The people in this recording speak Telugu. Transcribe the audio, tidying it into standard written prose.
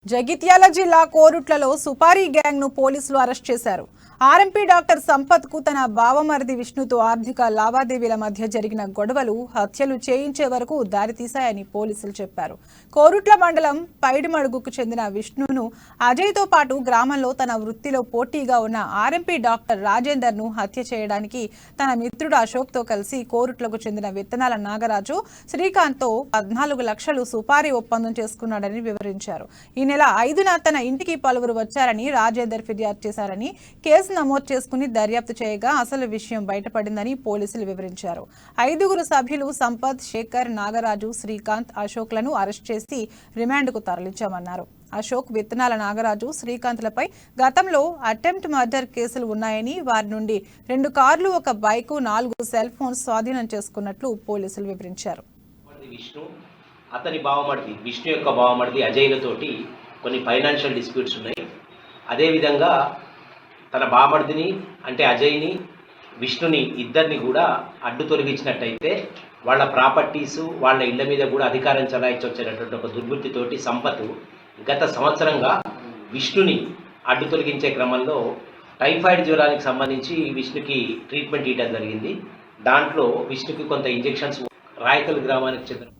జగిత్యాల జిల్లా కోరుట్లలో సుపారీ గ్యాంగ్ ను పోలీసులు అరెస్ట్ చేశారు. ఆర్ఎంపీ డాక్టర్ సంపత్ కు తన బావమరిది విష్ణుతో ఆర్థిక లావాదేవీల మధ్య జరిగిన గొడవలు హత్యలు చేయించే వరకు దారితీశాయని పోలీసులు చెప్పారు. కోరుట్ల మండలం పైడిమడుగుకు చెందిన విష్ణును అజయ్ తో పాటు గ్రామంలో తన వృత్తిలో పోటీగా ఉన్న ఆర్ఎంపీ డాక్టర్ రాజేందర్ ను హత్య చేయడానికి తన మిత్రుడు అశోక్ తో కలిసి కోరుట్లకు చెందిన విత్తనాల నాగరాజు శ్రీకాంత్ తో 14 లక్షలు సుపారీ ఒప్పందం చేసుకున్నాడని వివరించారు. ఈ నెల 5న తన ఇంటికి పలువురు వచ్చారని రాజేందర్ ఫిర్యాదు చేశారని కేసు నమోదు చేసుకుని దర్యాప్తు చేయగా అసలు విషయం బయటపడిందని పోలీసులు వివరించారు. 5గురు సభ్యులు సంపత్, శేఖర్, నాగరాజు, శ్రీకాంత్, అశోక్లను అరెస్ట్ చేసి రిమాండ్కు తరలించామన్నారు. అశోక్, విత్తనాల నాగరాజు, శ్రీకాంత్లపై గతంలో అటెంప్ట్ మర్డర్ కేసులు ఉన్నాయని, వారి నుండి 2 కార్లు, 1 బైకు, 4 సెల్ ఫోన్స్ స్వాధీనం చేసుకున్నట్లు పోలీసులు వివరించారు. అతని బావమరిది విష్ణు యొక్క బావమరిది అజయ్లతోటి కొన్ని ఫైనాన్షియల్ డిస్ప్యూట్స్ ఉన్నాయి. అదేవిధంగా తన బావమరిదిని అంటే అజయ్ని, విష్ణుని ఇద్దరిని కూడా అడ్డు తొలగించినట్టయితే వాళ్ళ ప్రాపర్టీసు, వాళ్ళ ఇళ్ల మీద కూడా అధికారం చలాయించొచ్చేటటువంటి ఒక దుర్బుద్ధితోటి సంపత్ గత సంవత్సరంగా విష్ణుని అడ్డు తొలగించే క్రమంలో టైఫాయిడ్ జ్వరానికి సంబంధించి విష్ణుకి ట్రీట్మెంట్ ఇవ్వడం జరిగింది. దాంట్లో విష్ణుకి కొంత ఇంజెక్షన్స్ రాయకల్ గ్రామానికి చెందిన